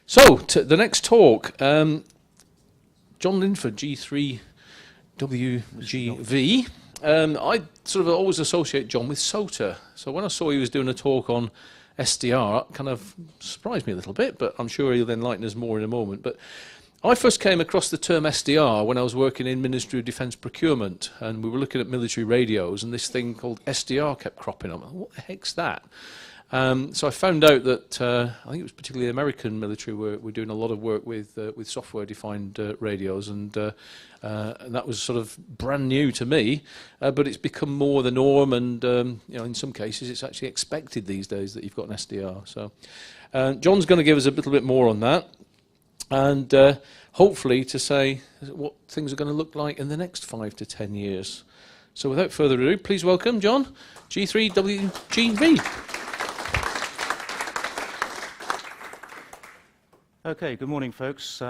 So, the next talk, John Linford, G3WGV. I sort of always associate John with SOTA. So when I saw he was doing a talk on SDR, it kind of surprised me a little bit, but I'm sure he'll enlighten us more in a moment. But I first came across the term SDR when I was working in Ministry of Defence Procurement, and we were looking at military radios, and this thing called SDR kept cropping up. What the heck's that? So I found out that I think it was particularly the American military were doing a lot of work with software-defined radios, and that was sort of brand new to me. But it's become more the norm, and in some cases it's actually expected these days that you've got an SDR. So John's going to give us a little bit more on that, and hopefully to say what things are going to look like in the next 5 to 10 years. So without further ado, please welcome John, G3WGV. Okay, good morning, folks.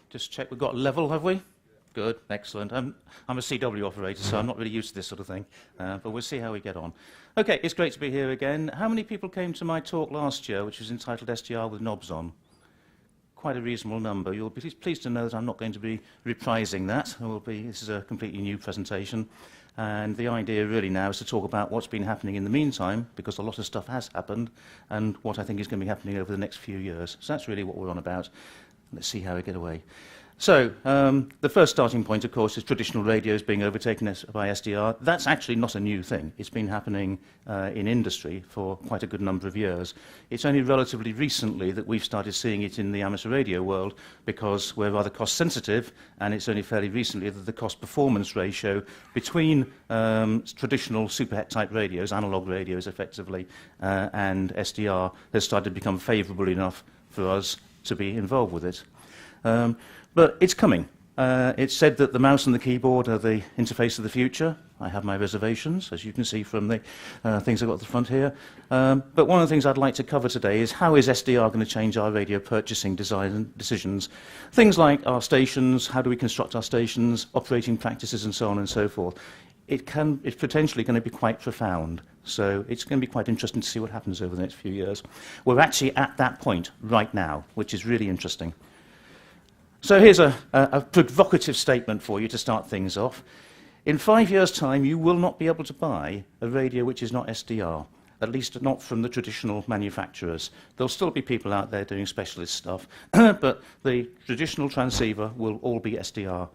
Just check we've got level, have we? Good, excellent. I'm a CW operator, so I'm not really used to this sort of thing, but we'll see how we get on. Okay, it's great to be here again. How many people came to my talk last year, which was entitled SDR with knobs on? Quite a reasonable number. You'll be pleased to know that I'm not going to be reprising that. This is a completely new presentation. And the idea really now is to talk about what's been happening in the meantime, because a lot of stuff has happened, and what I think is going to be happening over the next few years. So that's really what we're on about. Let's see how we get away. So the first starting point, of course, is traditional radios being overtaken by SDR. That's actually not a new thing. It's been happening in industry for quite a good number of years. It's only relatively recently that we've started seeing it in the amateur radio world, because we're rather cost sensitive, and it's only fairly recently that the cost performance ratio between traditional superhet type radios, analog radios effectively, and SDR has started to become favourable enough for us to be involved with it. But it's coming. It's said that the mouse and the keyboard are the interface of the future. I have my reservations, as you can see from the things I've got at the front here. But one of the things I'd like to cover today is how is SDR going to change our radio purchasing design and decisions. Things like our stations, how do we construct our stations, operating practices, and so on and so forth. It's potentially going to be quite profound. So it's going to be quite interesting to see what happens over the next few years. We're actually at that point right now, which is really interesting. So here's a provocative statement for you to start things off. In 5 years' time, you will not be able to buy a radio which is not SDR, at least not from the traditional manufacturers. There'll still be people out there doing specialist stuff, but the traditional transceiver will all be SDR.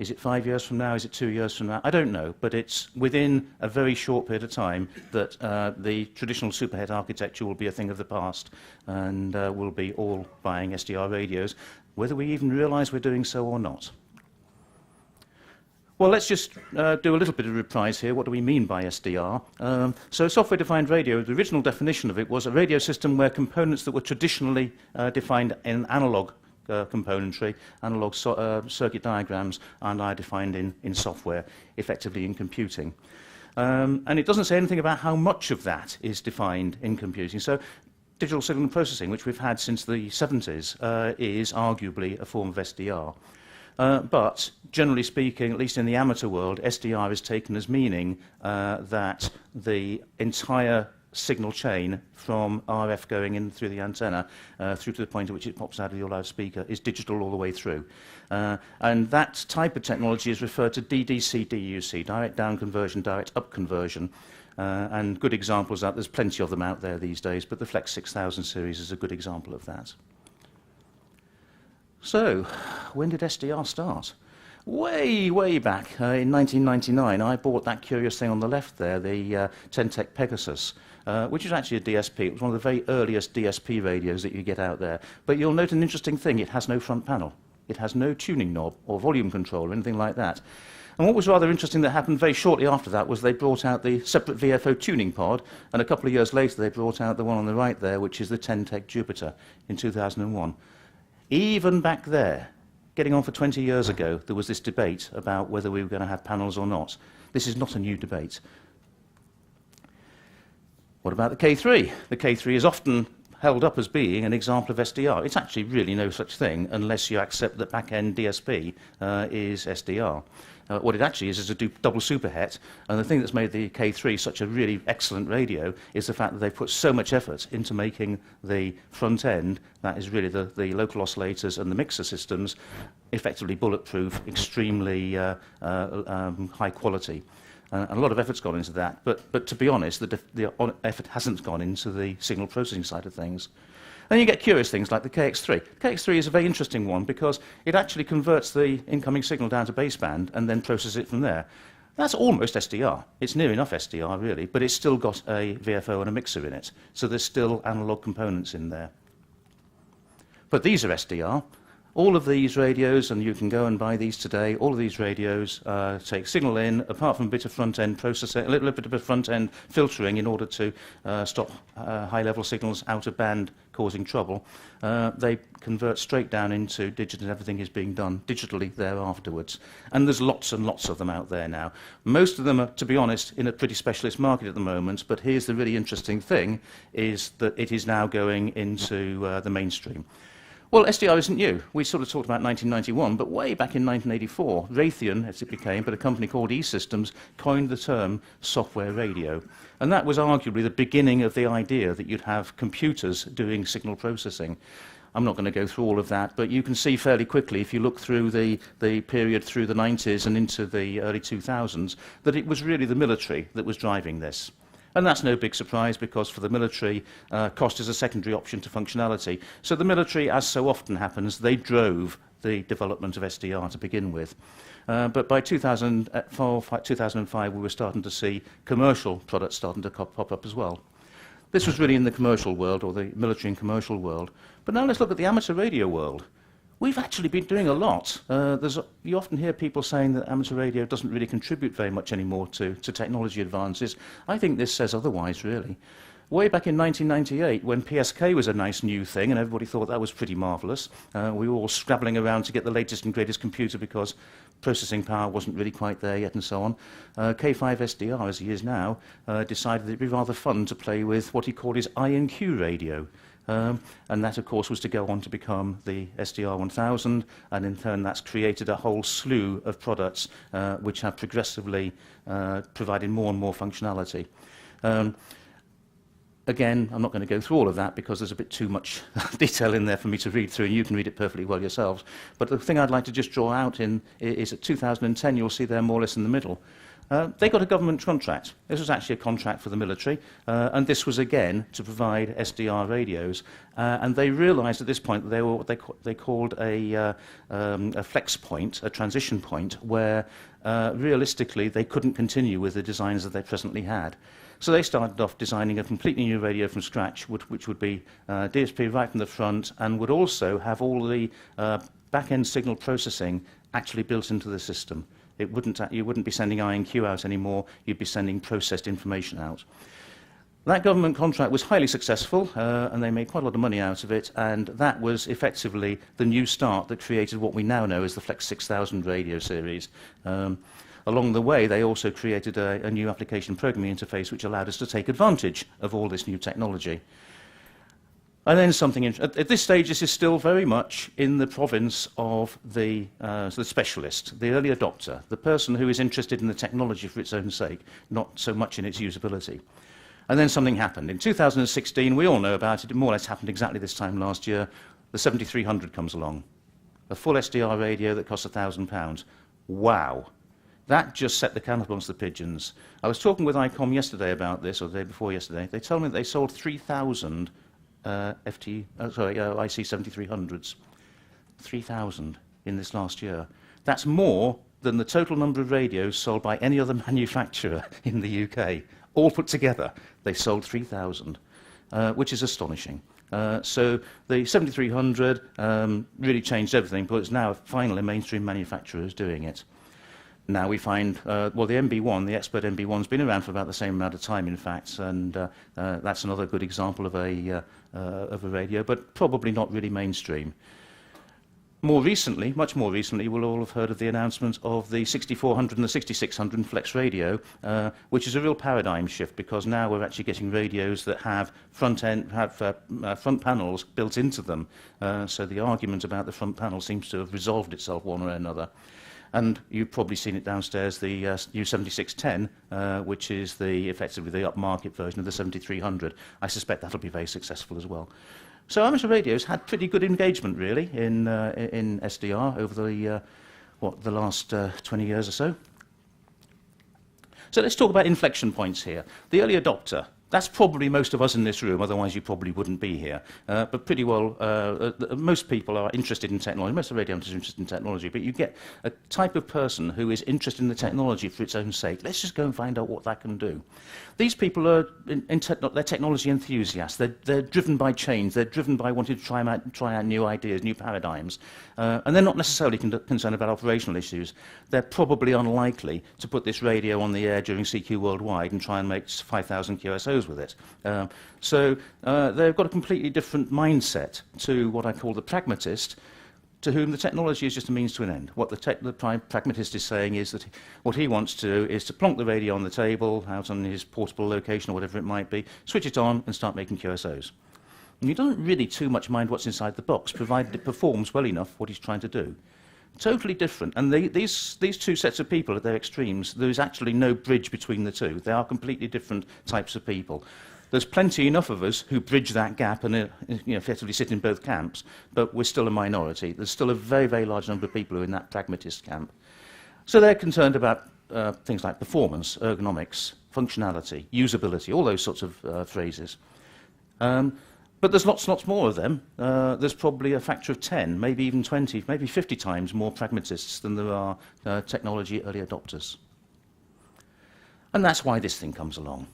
Is it 5 years from now? Is it 2 years from now? I don't know, but it's within a very short period of time that the traditional superhet architecture will be a thing of the past, and we'll be all buying SDR radios, whether we even realise we're doing so or not. Well, let's just do a little bit of reprise here. What do we mean by SDR? So software-defined radio, the original definition of it was a radio system where components that were traditionally defined in analog componentry, analog circuit diagrams, are now defined in software, effectively in computing. And it doesn't say anything about how much of that is defined in computing. So digital signal processing, which we've had since the 70s, is arguably a form of SDR. But generally speaking, at least in the amateur world, SDR is taken as meaning that the entire signal chain from RF going in through the antenna through to the point at which it pops out of your loudspeaker is digital all the way through. And that type of technology is referred to DDC-DUC, direct down conversion, direct up conversion. And good examples of that, there's plenty of them out there these days, but the Flex 6000 series is a good example of that. So, when did SDR start? Way back in 1999, I bought that curious thing on the left there, the Ten-Tec Pegasus, which is actually a DSP. It was one of the very earliest DSP radios that you get out there. But you'll note an interesting thing, it has no front panel. It has no tuning knob or volume control or anything like that. And what was rather interesting that happened very shortly after that was they brought out the separate VFO tuning pod, and a couple of years later they brought out the one on the right there, which is the Ten-Tec Jupiter in 2001. Even back there, getting on for 20 years ago, there was this debate about whether we were going to have panels or not. This is not a new debate. What about the K3? The K3 is often held up as being an example of SDR. It's actually really no such thing unless you accept that back-end DSP is SDR. What it actually is a double superhet, and the thing that's made the K3 such a really excellent radio is the fact that they've put so much effort into making the front end, that is really the local oscillators and the mixer systems, effectively bulletproof, extremely high quality. And a lot of effort's gone into that, but to be honest, the effort hasn't gone into the signal processing side of things. Then you get curious things like the KX3. KX3 is a very interesting one because it actually converts the incoming signal down to baseband and then processes it from there. That's almost SDR. It's near enough SDR, really, but it's still got a VFO and a mixer in it, so there's still analog components in there. But these are SDR. All of these radios, and you can go and buy these today, all of these radios take signal in, apart from a bit of front-end processing, a little bit of front-end filtering in order to stop high-level signals out of band causing trouble. They convert straight down into digital, and everything is being done digitally there afterwards. And there's lots and lots of them out there now. Most of them are, to be honest, in a pretty specialist market at the moment, but here's the really interesting thing, is that it is now going into the mainstream. Well, SDR isn't new. We sort of talked about 1991, but way back in 1984, Raytheon, as it became, but a company called E-Systems, coined the term software radio. And that was arguably the beginning of the idea that you'd have computers doing signal processing. I'm not going to go through all of that, but you can see fairly quickly, if you look through the period through the 90s and into the early 2000s, that it was really the military that was driving this. And that's no big surprise because for the military, cost is a secondary option to functionality. So the military, as so often happens, they drove the development of SDR to begin with. But by 2005, we were starting to see commercial products starting to pop up as well. This was really in the commercial world, or the military and commercial world. But now let's look at the amateur radio world. We've actually been doing a lot. You often hear people saying that amateur radio doesn't really contribute very much anymore to technology advances. I think this says otherwise, really. Way back in 1998, when PSK was a nice new thing, and everybody thought that was pretty marvellous, we were all scrabbling around to get the latest and greatest computer because processing power wasn't really quite there yet and so on. K5 SDR, as he is now, decided that it would be rather fun to play with what he called his I&Q radio. And that, of course, was to go on to become the SDR 1000, and in turn that's created a whole slew of products which have progressively provided more and more functionality. Again, I'm not going to go through all of that because there's a bit too much detail in there for me to read through, and you can read it perfectly well yourselves. But the thing I'd like to just draw out is that 2010, you'll see there more or less in the middle. They got a government contract. This was actually a contract for the military, and this was again to provide SDR radios. And they realised at this point that they were what they called a flex point, a transition point, where realistically they couldn't continue with the designs that they presently had. So they started off designing a completely new radio from scratch, which would be DSP right from the front, and would also have all the back-end signal processing actually built into the system. You wouldn't be sending I&Q out anymore, you'd be sending processed information out. That government contract was highly successful, and they made quite a lot of money out of it, and that was effectively the new start that created what we now know as the Flex 6000 radio series. Along the way, they also created a new application programming interface which allowed us to take advantage of all this new technology. And then something, at this stage, this is still very much in the province of the specialist, the early adopter, the person who is interested in the technology for its own sake, not so much in its usability. And then something happened. In 2016, we all know about it, it more or less happened exactly this time last year, the 7300 comes along. A full SDR radio that costs £1,000. Wow. That just set the candle amongst the pigeons. I was talking with ICOM yesterday about this, or the day before yesterday. They told me that they sold 3,000 IC7300s. 3,000 in this last year. That's more than the total number of radios sold by any other manufacturer in the UK. All put together, they sold 3,000, which is astonishing. So the 7300 really changed everything, but it's now finally mainstream manufacturers doing it. Now we find, well, the MB1, the Expert MB1, has been around for about the same amount of time, in fact, and that's another good example of a radio, but probably not really mainstream. More recently, much more recently, you will all have heard of the announcement of the 6400 and the 6600 Flex radio, which is a real paradigm shift because now we're actually getting radios that have front panels built into them. So the argument about the front panel seems to have resolved itself one way or another. And you've probably seen it downstairs, the new 7610, which is effectively the upmarket version of the 7300. I suspect that'll be very successful as well. So amateur radio's had pretty good engagement, really, in SDR over the last 20 years or so. So let's talk about inflection points here. The early adopter. That's probably most of us in this room, otherwise you probably wouldn't be here. But pretty well, most people are interested in technology, most of the radio amateurs are interested in technology, but you get a type of person who is interested in the technology for its own sake. Let's just go and find out what that can do. These people are they're technology enthusiasts. They're driven by change. They're driven by wanting to try out new ideas, new paradigms. And they're not necessarily concerned about operational issues. They're probably unlikely to put this radio on the air during CQ Worldwide and try and make 5,000 QSOs with it. So they've got a completely different mindset to what I call the pragmatist, to whom the technology is just a means to an end. What the pragmatist is saying is that what he wants to do is to plonk the radio on the table, out on his portable location or whatever it might be, switch it on and start making QSOs. And you don't really too much mind what's inside the box, provided it performs well enough what he's trying to do. Totally different. And these two sets of people at their extremes, there's actually no bridge between the two. They are completely different types of people. There's plenty enough of us who bridge that gap and effectively sit in both camps, but we're still a minority. There's still a very, very large number of people who are in that pragmatist camp. So they're concerned about things like performance, ergonomics, functionality, usability, all those sorts of phrases. But there's lots more of them. There's probably a factor of 10, maybe even 20, maybe 50 times more pragmatists than there are technology early adopters. And that's why this thing comes along.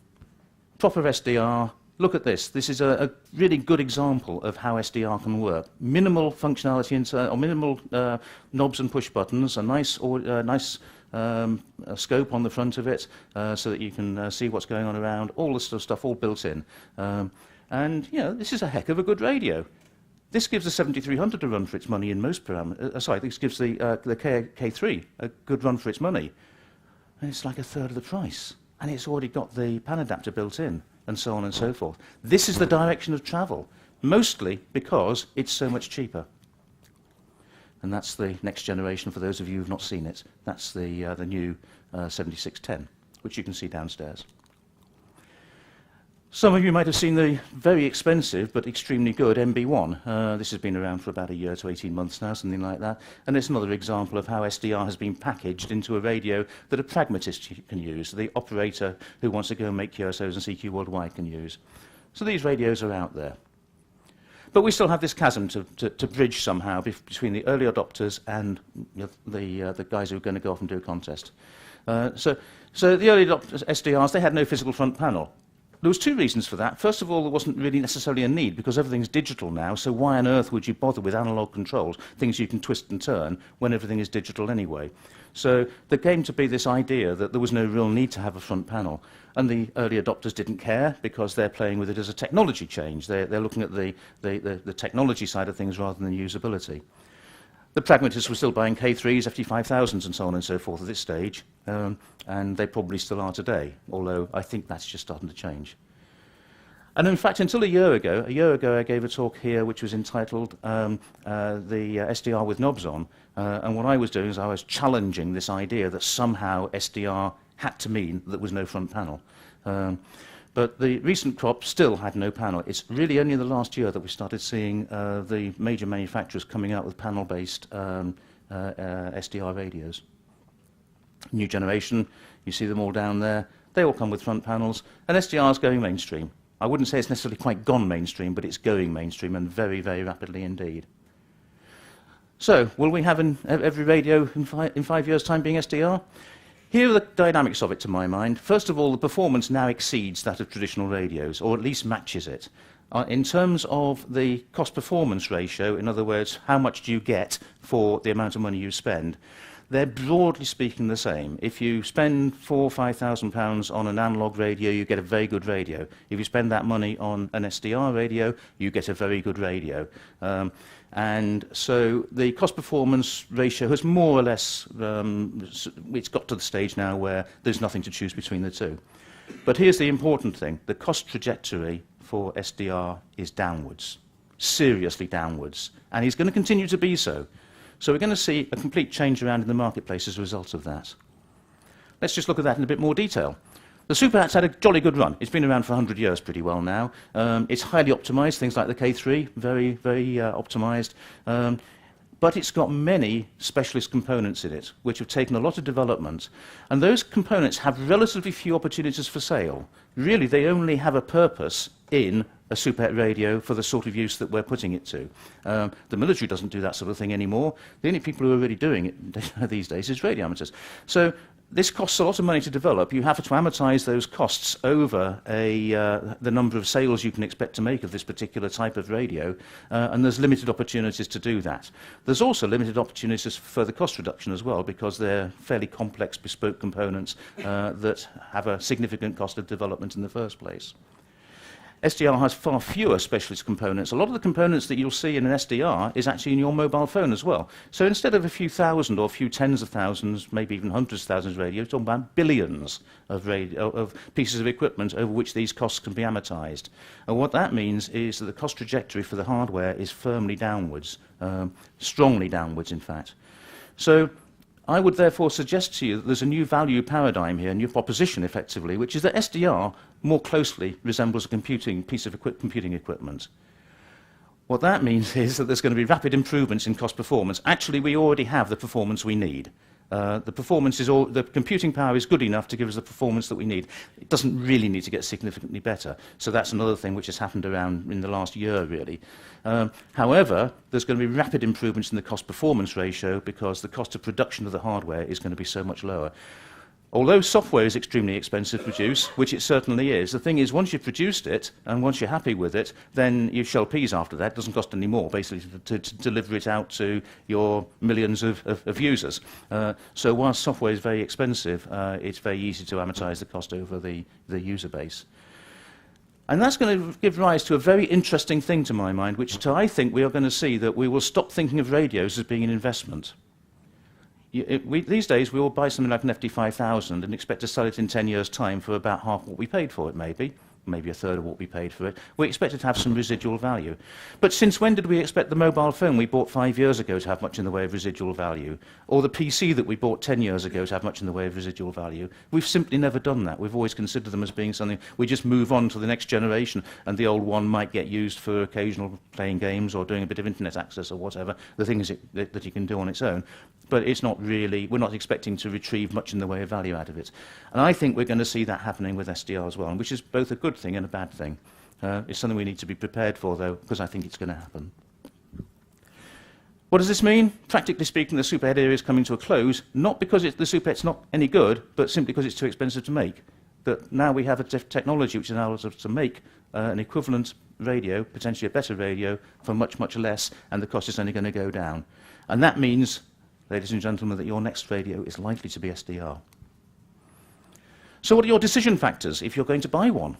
Proper SDR. Look at this. This is a really good example of how SDR can work. Minimal functionality, or minimal knobs and push buttons, a nice scope on the front of it so that you can see what's going on around, all this sort of stuff all built in. And, this is a heck of a good radio. This gives the 7300 a run for its money in most parameters. This gives the K3 a good run for its money. And it's like a third of the price. And it's already got the pan adapter built in, and so on and so forth. This is the direction of travel, mostly because it's so much cheaper. And that's the next generation, for those of you who've not seen it. That's the new 7610, which you can see downstairs. Some of you might have seen the very expensive but extremely good MB1. This has been around for about a year to 18 months now, something like that. And it's another example of how SDR has been packaged into a radio that a pragmatist can use, the operator who wants to go and make QSOs and CQ Worldwide can use. So these radios are out there. But we still have this chasm to bridge somehow between the early adopters and the guys who are going to go off and do a contest. So the early adopters, SDRs, they had no physical front panel. There was two reasons for that. First of all, there wasn't really necessarily a need, because everything's digital now, so why on earth would you bother with analog controls, things you can twist and turn, when everything is digital anyway? So there came to be this idea that there was no real need to have a front panel. And the early adopters didn't care, because they're playing with it as a technology change. They're looking at the technology side of things rather than usability. The pragmatists were still buying K3s, FT5000s, and so on and so forth at this stage, and they probably still are today, although I think that's just starting to change. And in fact, until a year ago, I gave a talk here which was entitled the SDR with knobs on, and what I was doing is I was challenging this idea that somehow SDR had to mean that there was no front panel. But the recent crop still had no panel. It's really only in the last year that we started seeing the major manufacturers coming out with panel-based SDR radios. New generation, you see them all down there. They all come with front panels, and SDR is going mainstream. I wouldn't say it's necessarily quite gone mainstream, but it's going mainstream, and very, very rapidly indeed. So, will we have every radio in 5 years' time being SDR? Here are the dynamics of it, to my mind. First of all, the performance now exceeds that of traditional radios, or at least matches it. In terms of the cost-performance ratio, in other words, how much do you get for the amount of money you spend, they're broadly speaking the same. If you spend £4,000 or £5,000 on an analog radio, you get a very good radio. If you spend that money on an SDR radio, you get a very good radio. And so the cost-performance ratio has more or less, it's got to the stage now where there's nothing to choose between the two. But here's the important thing. The cost trajectory for SDR is downwards, seriously downwards. And it's going to continue to be so. So we're going to see a complete change around in the marketplace as a result of that. Let's just look at that in a bit more detail. The Superhat's had a jolly good run. It's been around for 100 years pretty well now. It's highly optimized, things like the K3, very optimized. But it's got many specialist components in it, which have taken a lot of development. And those components have relatively few opportunities for sale. Really, they only have a purpose in a Superhet radio for the sort of use that we're putting it to. The military doesn't do that sort of thing anymore. The only people who are really doing it these days is radio amateurs. So this costs a lot of money to develop. You have to amortize those costs over the number of sales you can expect to make of this particular type of radio, and there's limited opportunities to do that. There's also limited opportunities for further cost reduction as well, because they're fairly complex, bespoke components that have a significant cost of development in the first place. SDR has far fewer specialist components. A lot of the components that you'll see in an SDR is actually in your mobile phone as well. So instead of a few thousand or a few tens of thousands, maybe even hundreds of thousands of radios, you're talking about billions of pieces of equipment over which these costs can be amortized. And what that means is that the cost trajectory for the hardware is firmly downwards, strongly downwards, in fact. So I would therefore suggest to you that there's a new value paradigm here, a new proposition, effectively, which is that SDR more closely resembles a piece of computing equipment. What that means is that there's going to be rapid improvements in cost performance. Actually, we already have the performance we need. The computing power is good enough to give us the performance that we need. It doesn't really need to get significantly better. So that's another thing which has happened around in the last year, really. However, there's going to be rapid improvements in the cost-performance ratio because the cost of production of the hardware is going to be so much lower. Although software is extremely expensive to produce, which it certainly is, the thing is, once you've produced it and once you're happy with it, then you shell peas after that. It doesn't cost any more, basically, to deliver it out to your millions of users. So while software is very expensive, it's very easy to amortize the cost over the user base. And that's going to give rise to a very interesting thing to my mind, which I think we are going to see that we will stop thinking of radios as being an investment. These days, we will buy something like an FD5000 and expect to sell it in 10 years' time for about half what we paid for it, maybe a third of what we paid for it. We expect it to have some residual value. But since when did we expect the mobile phone we bought 5 years ago to have much in the way of residual value? Or the PC that we bought 10 years ago to have much in the way of residual value? We've simply never done that. We've always considered them as being something, we just move on to the next generation, and the old one might get used for occasional playing games or doing a bit of internet access or whatever, the things that you can do on its own. But it's not really, we're not expecting to retrieve much in the way of value out of it. And I think we're going to see that happening with SDR as well, which is both a good thing and a bad thing. It's something we need to be prepared for, though, because I think it's going to happen. What does this mean? Practically speaking, the Superhet era is coming to a close, not because the Superhet's not any good, but simply because it's too expensive to make. That now we have a technology which allows us to make an equivalent radio, potentially a better radio, for much, much less, and the cost is only going to go down. And that means, ladies and gentlemen, that your next radio is likely to be SDR. So what are your decision factors if you're going to buy one?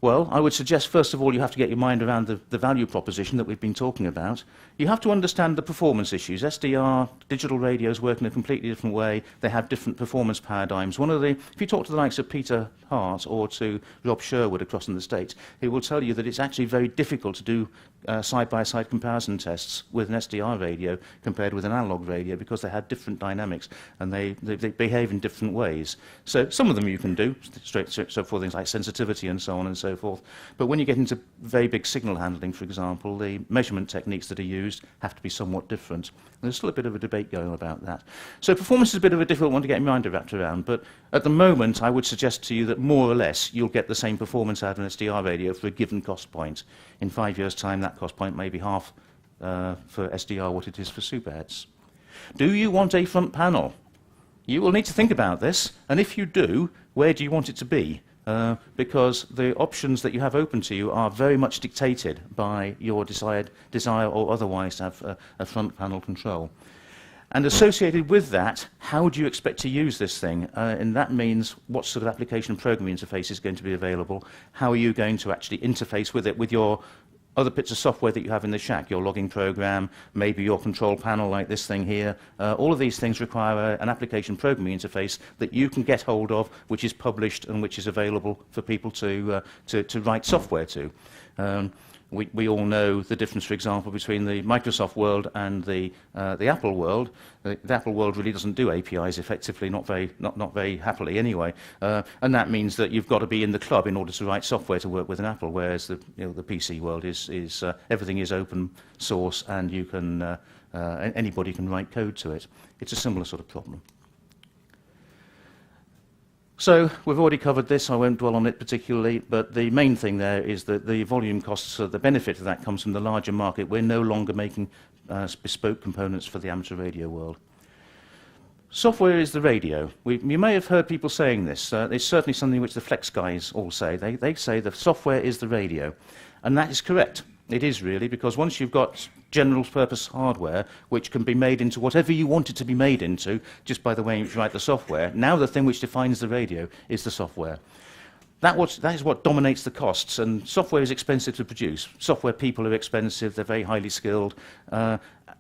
Well, I would suggest, first of all, you have to get your mind around the value proposition that we've been talking about. You have to understand the performance issues. SDR, digital radios work in a completely different way. They have different performance paradigms. If you talk to the likes of Peter Hart or to Rob Sherwood across in the States, he will tell you that it's actually very difficult to do side-by-side comparison tests with an SDR radio compared with an analog radio because they have different dynamics and they behave in different ways. So some of them you can do, so for things like sensitivity and so on and so forth. But when you get into very big signal handling, for example, the measurement techniques that are used have to be somewhat different. And there's still a bit of a debate going on about that. So performance is a bit of a difficult one to get your mind wrapped around, but at the moment I would suggest to you that more or less you'll get the same performance out of an SDR radio for a given cost point. In 5 years' time, that cost point may be half for SDR what it is for Superhets. Do you want a front panel? You will need to think about this, and if you do, where do you want it to be? Because the options that you have open to you are very much dictated by your desire or otherwise to have a front panel control. And associated with that, how do you expect to use this thing? And that means what sort of application and programming interface is going to be available? How are you going to actually interface with it, with your other bits of software that you have in the shack, your logging program, maybe your control panel like this thing here. All of these things require an application programming interface that you can get hold of, which is published and which is available for people to write software to. We all know the difference, for example, between the Microsoft world and the Apple world. The Apple world really doesn't do APIs effectively, not very happily anyway. And that means that you've got to be in the club in order to write software to work with an Apple, whereas the PC world is everything is open source and you can anybody can write code to it. It's a similar sort of problem. So we've already covered this, I won't dwell on it particularly, but the main thing there is that the volume costs, the benefit of that comes from the larger market. We're no longer making bespoke components for the amateur radio world. Software is the radio. You may have heard people saying this. It's certainly something which the Flex guys all say. They say the software is the radio, and that is correct. It is really, because once you've got general purpose hardware which can be made into whatever you want it to be made into just by the way you write the software, now the thing which defines the radio is the software. That is what dominates the costs, and software is expensive to produce. Software people are expensive, they're very highly skilled,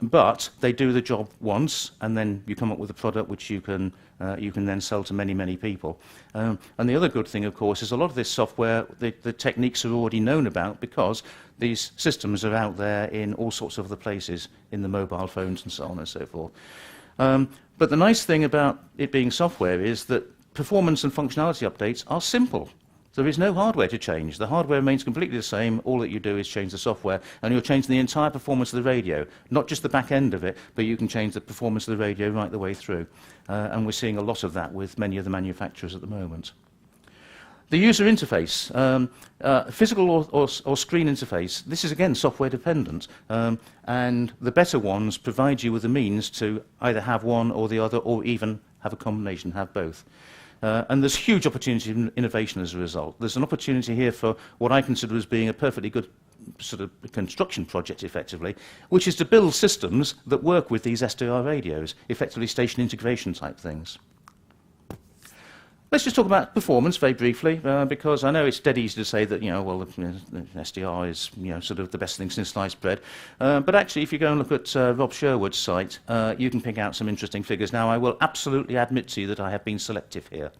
but they do the job once, and then you come up with a product which you can then sell to many, many people. And the other good thing, of course, is a lot of this software, the techniques are already known about because these systems are out there in all sorts of other places, in the mobile phones and so on and so forth. But the nice thing about it being software is that performance and functionality updates are simple. There is no hardware to change. The hardware remains completely the same. All that you do is change the software, and you're changing the entire performance of the radio, not just the back end of it, but you can change the performance of the radio right the way through. And we're seeing a lot of that with many of the manufacturers at the moment. The user interface, physical or screen interface, this is again software dependent, and the better ones provide you with the means to either have one or the other, or even have a combination, have both. And there's huge opportunity in innovation as a result. There's an opportunity here for what I consider as being a perfectly good sort of construction project, effectively, which is to build systems that work with these SDR radios, effectively station integration type things. Let's just talk about performance very briefly, because I know it's dead easy to say that, well, the SDR is, sort of the best thing since sliced bread. But actually, if you go and look at Rob Sherwood's site, you can pick out some interesting figures. Now, I will absolutely admit to you that I have been selective here,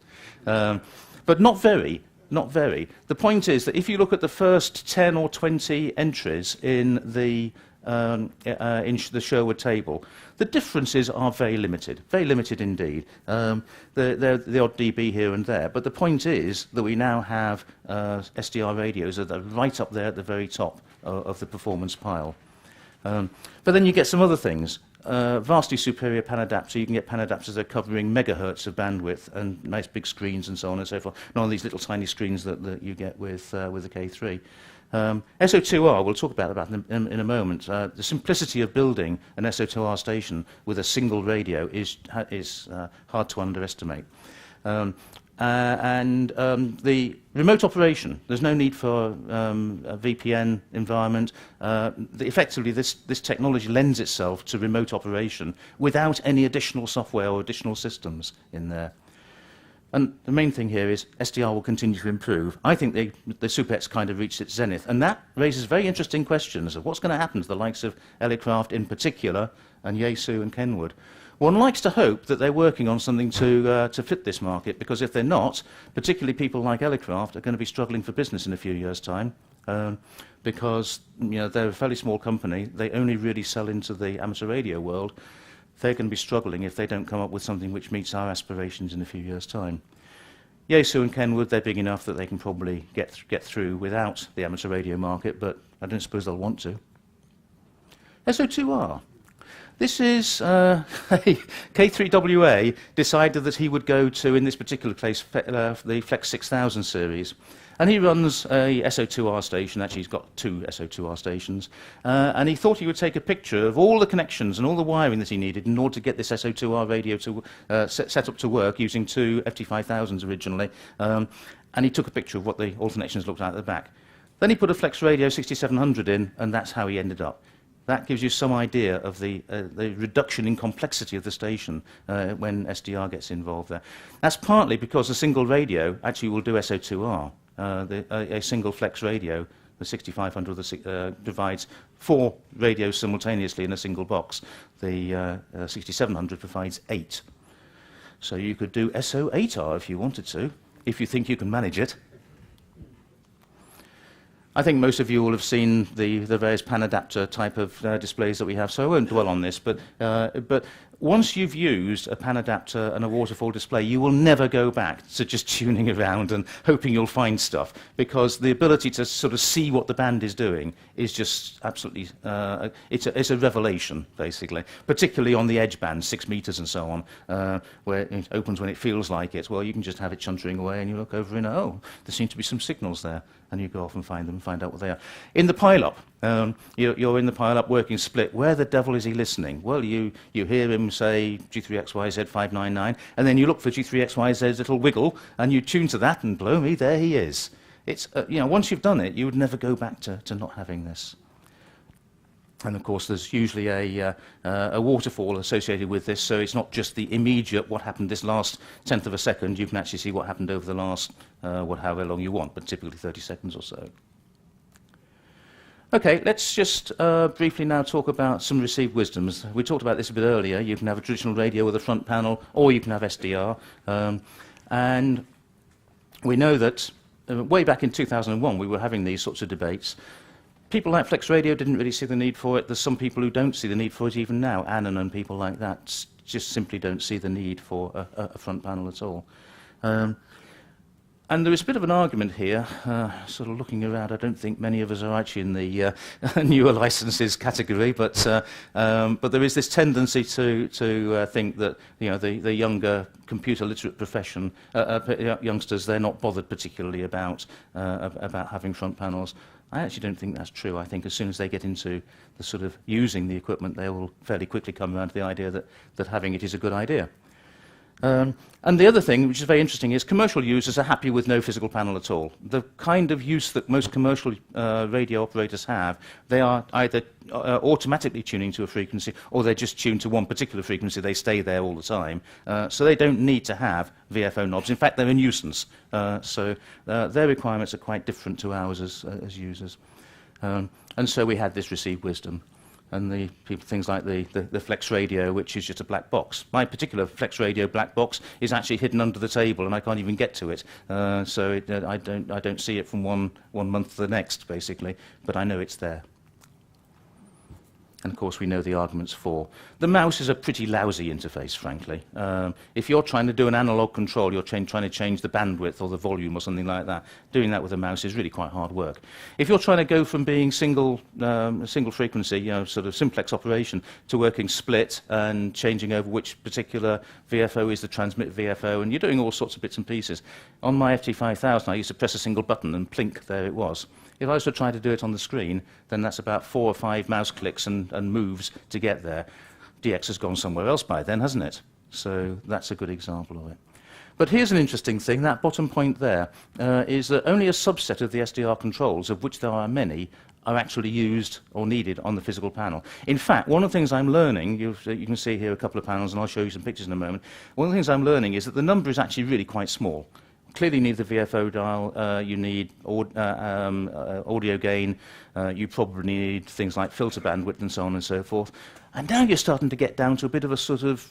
but not very. Not very. The point is that if you look at the first 10 or 20 entries in the Sherwood table, the differences are very limited indeed. The odd dB here and there, but the point is that we now have SDR radios that are right up there at the very top of the performance pile. But then you get some other things. Vastly superior pan adapter. You can get pan adapters that are covering megahertz of bandwidth and nice big screens and so on and so forth. None of these little tiny screens that you get with the K3. SO2R, we'll talk about that in a moment. The simplicity of building an SO2R station with a single radio is hard to underestimate. The remote operation, there's no need for a VPN environment. Effectively, this technology lends itself to remote operation without any additional software or additional systems in there. And the main thing here is SDR will continue to improve. I think the SuperX kind of reached its zenith, and that raises very interesting questions of what's going to happen to the likes of Elecraft in particular, and Yaesu and Kenwood. One likes to hope that they're working on something to fit this market, because if they're not, particularly people like Elecraft are going to be struggling for business in a few years' time, because they're a fairly small company. They only really sell into the amateur radio world. They're going to be struggling if they don't come up with something which meets our aspirations in a few years' time. Yaesu and Kenwood, they're big enough that they can probably get through without the amateur radio market, but I don't suppose they'll want to. SO2R. This is K3WA decided that he would go to, in this particular case, the Flex 6000 series. And he runs a SO2R station. Actually, he's got 2 SO2R stations. And he thought he would take a picture of all the connections and all the wiring that he needed in order to get this SO2R radio to set up to work using 2 FT5000s originally. And he took a picture of what the alternations looked like at the back. Then he put a Flex Radio 6700 in, and that's how he ended up. That gives you some idea of the reduction in complexity of the station when SDR gets involved there. That's partly because a single radio actually will do SO2R. A single Flex radio, the 6500, provides 4 radios simultaneously in a single box. The 6700 provides 8. So you could do SO8R if you wanted to, if you think you can manage it. I think most of you will have seen the various pan adapter type of displays that we have, so I won't dwell on this, but once you've used a pan adapter and a waterfall display, you will never go back to just tuning around and hoping you'll find stuff, because the ability to sort of see what the band is doing is just absolutely, it's a revelation, basically, particularly on the edge band, 6 meters and so on, where it opens when it feels like it. Well, you can just have it chuntering away and you look over and, oh, there seem to be some signals there, and you go off and find them and find out what they are. In the pile-up, you're in the pile-up working split. Where the devil is he listening? Well, you hear him say G3XYZ 599, and then you look for G3XYZ's little wiggle, and you tune to that, and blow me, there he is. It's, once you've done it, you would never go back to not having this. And of course, there's usually a waterfall associated with this, so it's not just the immediate what happened this last tenth of a second. You can actually see what happened over the last, however long you want, but typically 30 seconds or so. Okay, let's just briefly now talk about some received wisdoms. We talked about this a bit earlier. You can have a traditional radio with a front panel, or you can have SDR. And we know that way back in 2001, we were having these sorts of debates. People like Flex Radio didn't really see the need for it. There's some people who don't see the need for it even now. Annan and people like that just simply don't see the need for a front panel at all. And there is a bit of an argument here, sort of looking around. I don't think many of us are actually in the newer licenses category, but there is this tendency to think that the younger computer literate profession, youngsters, they're not bothered particularly about having front panels. I actually don't think that's true. I think as soon as they get into the sort of using the equipment, they will fairly quickly come around to the idea that having it is a good idea. And the other thing, which is very interesting, is commercial users are happy with no physical panel at all. The kind of use that most commercial radio operators have, they are either automatically tuning to a frequency, or they're just tuned to one particular frequency. They stay there all the time. So they don't need to have VFO knobs. In fact, they're a nuisance. So their requirements are quite different to ours as users. And so we had this received wisdom. And the things like the Flex Radio, which is just a black box. My particular Flex Radio black box is actually hidden under the table, and I can't even get to it. So I don't see it from one month to the next, basically. But I know it's there. And of course, we know the arguments for. The mouse is a pretty lousy interface, frankly. If you're trying to do an analog control, you're trying to change the bandwidth or the volume or something like that. Doing that with a mouse is really quite hard work. If you're trying to go from being single frequency, sort of simplex operation, to working split and changing over which particular VFO is the transmit VFO, and you're doing all sorts of bits and pieces. On my FT5000, I used to press a single button and plink, there it was. If I was to try to do it on the screen, then that's about 4 or 5 mouse clicks and moves to get there. DX has gone somewhere else by then, hasn't it? So that's a good example of it. But here's an interesting thing. That bottom point there is that only a subset of the SDR controls, of which there are many, are actually used or needed on the physical panel. In fact, one of the things I'm learning, you can see here a couple of panels, and I'll show you some pictures in a moment. One of the things I'm learning is that the number is actually really quite small. Clearly need the VFO dial, you need audio gain, you probably need things like filter bandwidth and so on and so forth. And now you're starting to get down to a bit of a sort of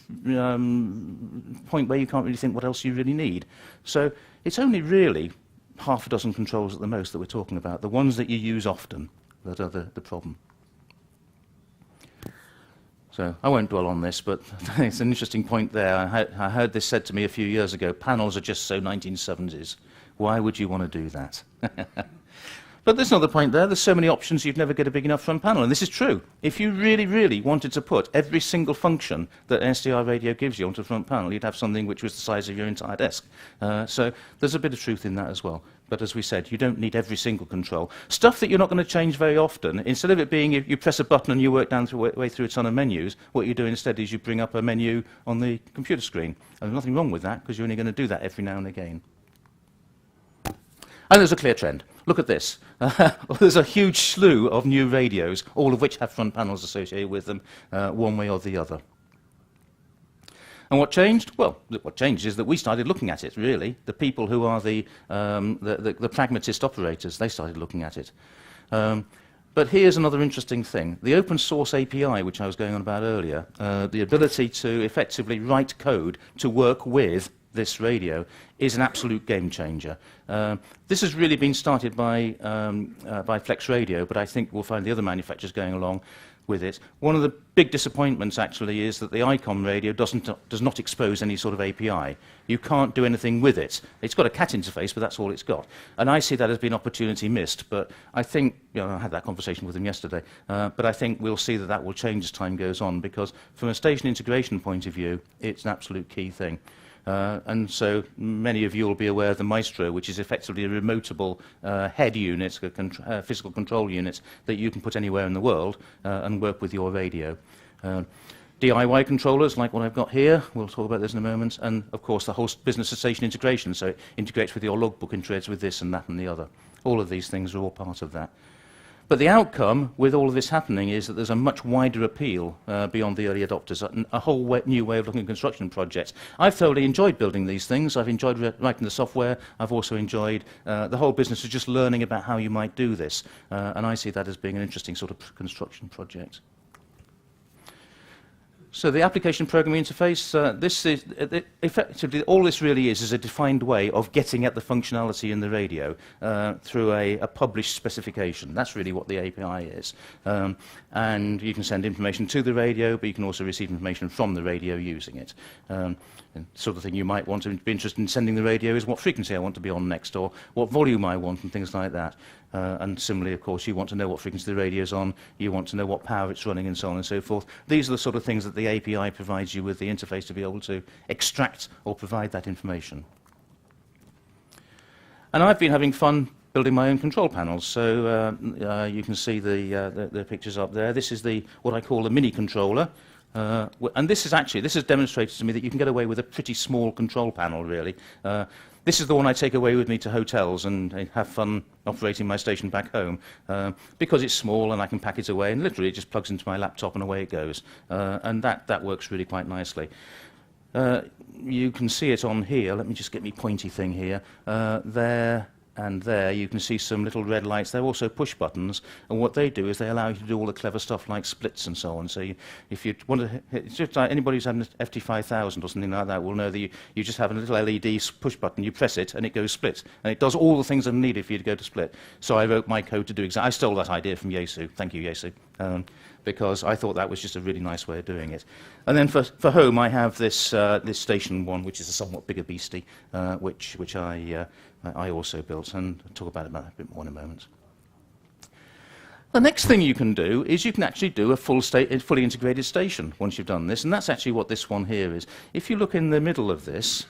point where you can't really think what else you really need. So it's only really half a dozen controls at the most that we're talking about, the ones that you use often, that are the problem. So I won't dwell on this, but it's an interesting point there. I heard this said to me a few years ago, panels are just so 1970s. Why would you want to do that? But there's another point there. There's so many options you'd never get a big enough front panel. And this is true. If you really, really wanted to put every single function that an SDR radio gives you onto the front panel, you'd have something which was the size of your entire desk. So there's a bit of truth in that as well. But as we said, you don't need every single control. Stuff that you're not going to change very often, instead of it being you press a button and you work down way through a ton of menus, what you do instead is you bring up a menu on the computer screen. And there's nothing wrong with that, because you're only going to do that every now and again. And there's a clear trend. Look at this. There's a huge slew of new radios, all of which have front panels associated with them, one way or the other. And what changed? Well, what changed is that we started looking at it, really. The people who are the pragmatist operators, they started looking at it. But here's another interesting thing. The open source API, which I was going on about earlier, the ability to effectively write code to work with this radio is an absolute game changer. This has really been started by Flex Radio, but I think we'll find the other manufacturers going along with it. One of the big disappointments actually is that the ICOM radio does not expose any sort of API. You can't do anything with it. It's got a CAT interface, but that's all it's got. And I see that as being opportunity missed, but I think, I had that conversation with him yesterday, but I think we'll see that that will change as time goes on, because from a station integration point of view, it's an absolute key thing. And so many of you will be aware of the Maestro, which is effectively a remotable head unit, a physical control unit that you can put anywhere in the world and work with your radio. DIY controllers, like what I've got here, we'll talk about this in a moment, and of course the whole business to station integration, so it integrates with your logbook and trades with this and that and the other. All of these things are all part of that. But the outcome with all of this happening is that there's a much wider appeal beyond the early adopters, a whole new way of looking at construction projects. I've thoroughly enjoyed building these things. I've enjoyed writing the software. I've also enjoyed the whole business of just learning about how you might do this. And I see that as being an interesting sort of construction project. So the application programming interface, this is effectively all this really is a defined way of getting at the functionality in the radio through a published specification. That's really what the API is. And you can send information to the radio, but you can also receive information from the radio using it. And sort of thing you might want to be interested in sending the radio is what frequency I want to be on next, or what volume I want, and things like that. And similarly, of course, you want to know what frequency the radio is on, you want to know what power it's running, and so on and so forth. These are the sort of things that the API provides you with the interface to be able to extract or provide that information. And I've been having fun building my own control panels. So you can see the pictures up there. This is what I call the mini controller. And this has demonstrated to me that you can get away with a pretty small control panel, really. This is the one I take away with me to hotels and have fun operating my station back home, because it's small and I can pack it away, and literally it just plugs into my laptop and away it goes. And that works really quite nicely. You can see it on here. Let me just get my pointy thing here. There and there you can see some little red lights. They're also push buttons, and what they do is they allow you to do all the clever stuff like splits and so on. So if you want to, it's just like anybody who's had an FT5000 or something like that will know that you just have a little LED push button, you press it and it goes split, and it does all the things that are needed for you to go to split. So I wrote my code to do exactly. I stole that idea from Yaesu. Thank you, Yaesu. Because I thought that was just a really nice way of doing it. And then for home, I have this station one, which is a somewhat bigger beastie, which I also built, and I'll talk about it a bit more in a moment. The next thing you can do is you can actually do a fully integrated station once you've done this, and that's actually what this one here is. If you look in the middle of this,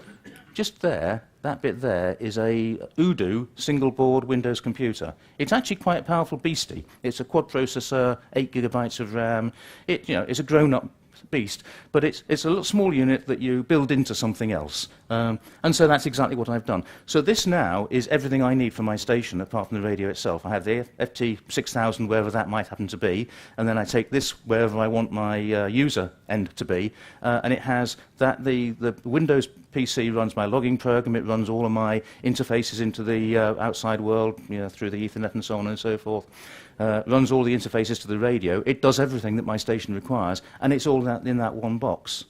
just there, that bit there is a Odoo single-board Windows computer. It's actually quite a powerful beastie. It's a quad processor, 8 gigabytes of RAM. It's a grown-up beast, but it's a little small unit that you build into something else. And so that's exactly what I've done. So this now is everything I need for my station, apart from the radio itself. I have the FT6000, wherever that might happen to be, and then I take this wherever I want my user end to be, and it has that the Windows PC runs my logging program, it runs all of my interfaces into the outside world, through the Ethernet and so on and so forth. Runs all the interfaces to the radio. It does everything that my station requires, and it's all in that one box.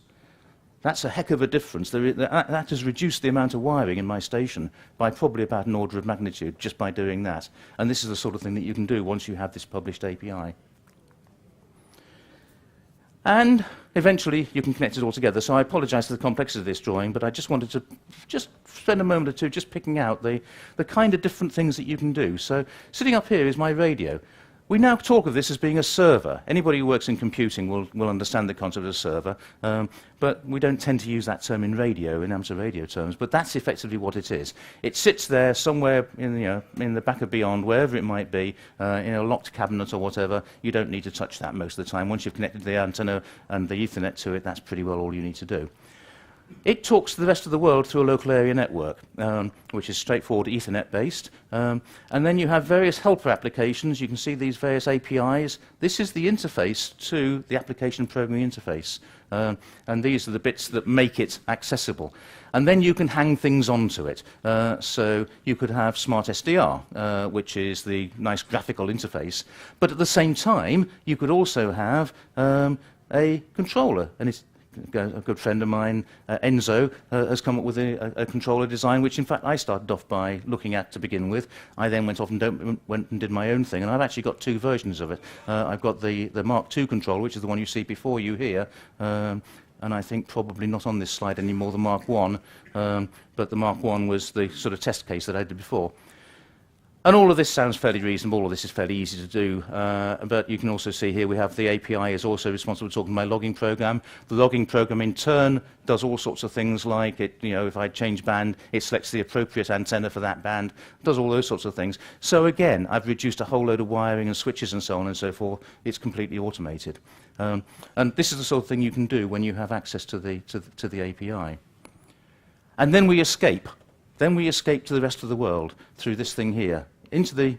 That's a heck of a difference. That has reduced the amount of wiring in my station by probably about an order of magnitude just by doing that. And this is the sort of thing that you can do once you have this published API. And eventually you can connect it all together. So I apologize for the complexity of this drawing, but I just wanted to spend a moment or two just picking out the kind of different things that you can do. So sitting up here is my radio. We now talk of this as being a server. Anybody who works in computing will understand the concept of a server, but we don't tend to use that term in amateur radio terms, but that's effectively what it is. It sits there somewhere in the back of Beyond, wherever it might be, in a locked cabinet or whatever. You don't need to touch that most of the time. Once you've connected the antenna and the Ethernet to it, that's pretty well all you need to do. It talks to the rest of the world through a local area network, which is straightforward Ethernet-based. And then you have various helper applications. You can see these various APIs. This is the interface to the application programming interface. And these are the bits that make it accessible. And then you can hang things onto it. So you could have Smart SDR, which is the nice graphical interface. But at the same time, you could also have a controller. And a good friend of mine, Enzo, has come up with a controller design, which in fact I started off by looking at to begin with. I then went off and went and did my own thing, and I've actually got two versions of it. I've got the Mark II controller, which is the one you see before you here, and I think probably not on this slide anymore, the Mark I, but the Mark I was the sort of test case that I did before. And all of this sounds fairly reasonable, all of this is fairly easy to do, but you can also see here we have the API is also responsible for talking to my logging program. The logging program in turn does all sorts of things like, if I change band, it selects the appropriate antenna for that band, does all those sorts of things. So again, I've reduced a whole load of wiring and switches and so on and so forth. It's completely automated. And this is the sort of thing you can do when you have access to the API. And then we escape. Then we escape to the rest of the world through this thing here, into the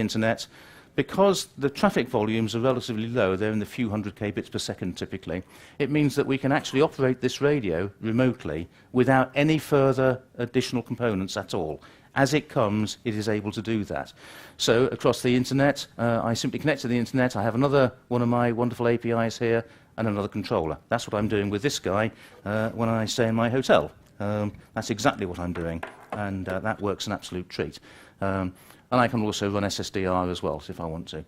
internet. Because the traffic volumes are relatively low, they're in the few hundred kbits per second typically, it means that we can actually operate this radio remotely without any further additional components at all. As it comes, it is able to do that. So across the internet, I simply connect to the internet, I have another one of my wonderful APIs here, and another controller. That's what I'm doing with this guy when I stay in my hotel. That's exactly what I'm doing, and that works an absolute treat. And I can also run SSDR as well, if I want to.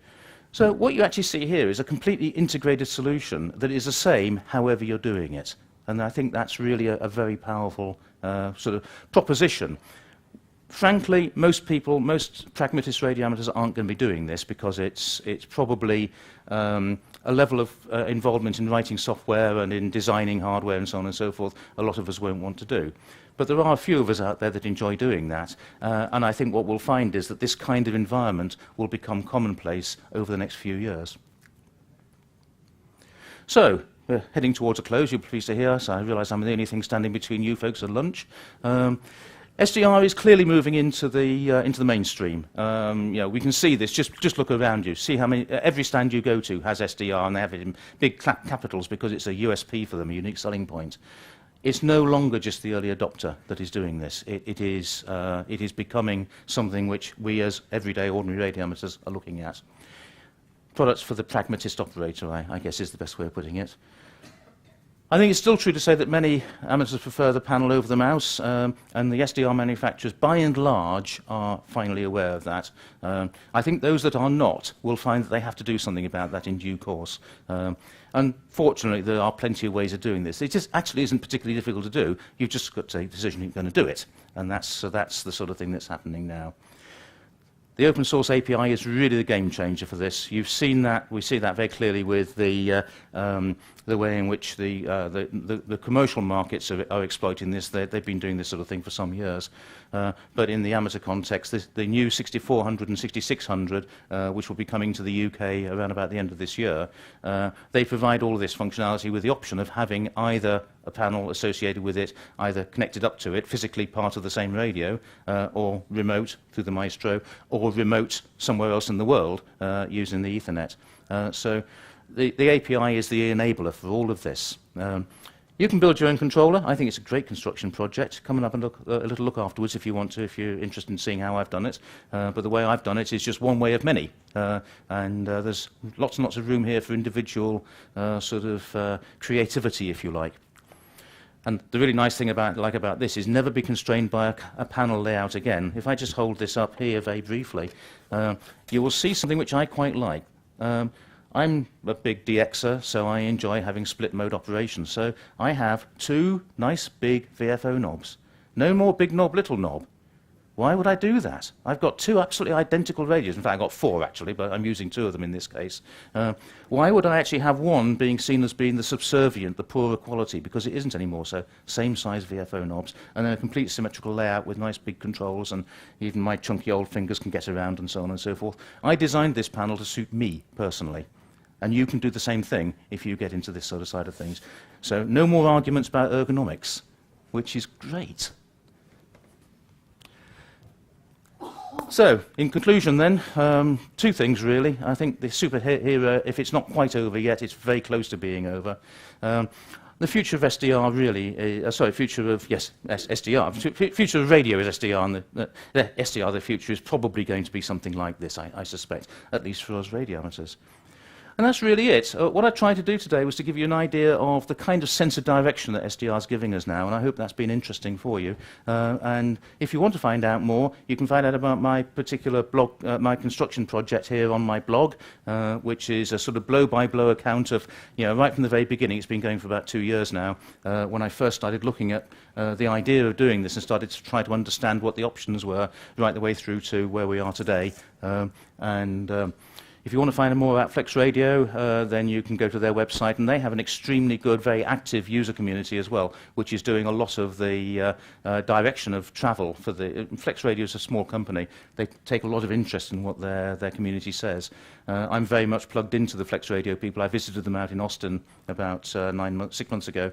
So what you actually see here is a completely integrated solution that is the same however you're doing it. And I think that's really a very powerful sort of proposition. Frankly, most people, most pragmatist radio amateurs aren't going to be doing this because it's probably a level of involvement in writing software and in designing hardware and so on and so forth a lot of us won't want to do. But there are a few of us out there that enjoy doing that, and I think what we'll find is that this kind of environment will become commonplace over the next few years. So, we're heading towards a close, you're pleased to hear, so I realise I'm the only thing standing between you folks and lunch. SDR is clearly moving into the mainstream. We can see this. Just look around you. See how many. Every stand you go to has SDR, and they have it in big capitals because it's a USP for them, a unique selling point. It's no longer just the early adopter that is doing this. It is becoming something which we, as everyday ordinary radio amateurs, are looking at. Products for the pragmatist operator, I guess, is the best way of putting it. I think it's still true to say that many amateurs prefer the panel over the mouse, and the SDR manufacturers, by and large, are finally aware of that. I think those that are not will find that they have to do something about that in due course. And fortunately, there are plenty of ways of doing this. It just actually isn't particularly difficult to do. You've just got to take a decision you're going to do it, and that's the sort of thing that's happening now. The open source API is really the game changer for this. You've seen that. We see that very clearly with the way in which the commercial markets are exploiting this. They've been doing this sort of thing for some years. But in the amateur context, the new 6400 and 6600, which will be coming to the UK around about the end of this year, they provide all of this functionality with the option of having either a panel associated with it, either connected up to it, physically part of the same radio, or remote through the Maestro, or remote somewhere else in the world using the Ethernet. So the API is the enabler for all of this. You can build your own controller. I think it's a great construction project. Come up and look a little look afterwards if you want to, if you're interested in seeing how I've done it. But the way I've done it is just one way of many. And there's lots and lots of room here for individual creativity, if you like. And the really nice thing about this is never be constrained by a panel layout again. If I just hold this up here very briefly, you will see something which I quite like. I'm a big DXer, so I enjoy having split mode operations. So I have two nice big VFO knobs. No more big knob, little knob. Why would I do that? I've got two absolutely identical radios. In fact, I've got four, actually, but I'm using two of them in this case. Why would I actually have one being seen as being the subservient, the poorer quality? Because it isn't anymore. So same size VFO knobs, and then a complete symmetrical layout with nice big controls, and even my chunky old fingers can get around and so on and so forth. I designed this panel to suit me, personally. And you can do the same thing if you get into this sort of side of things. So no more arguments about ergonomics, which is great. So, in conclusion then, two things really. I think the super era, if it's not quite over yet, it's very close to being over. The future of SDR really, SDR. Future of radio is SDR, and the SDR, the future is probably going to be something like this, I suspect, at least for us radio amateurs. And that's really it. What I tried to do today was to give you an idea of the kind of sense of direction that SDR is giving us now, and I hope that's been interesting for you. And if you want to find out more, you can find out about my particular blog, my construction project here on my blog, which is a sort of blow-by-blow account of, right from the very beginning. It's been going for about 2 years now, when I first started looking at the idea of doing this and started to try to understand what the options were right the way through to where we are today. If you want to find out more about Flex Radio, then you can go to their website, and they have an extremely good, very active user community as well, which is doing a lot of the direction of travel for the... Flex Radio is a small company. They take a lot of interest in what their community says. I'm very much plugged into the Flex Radio people. I visited them out in Austin about 6 months ago,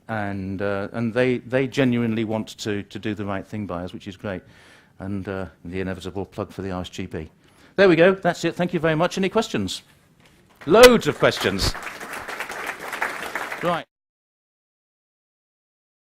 and they genuinely want to do the right thing by us, which is great. And the inevitable plug for the RSGP. There we go. That's it. Thank you very much. Any questions? Loads of questions. Right.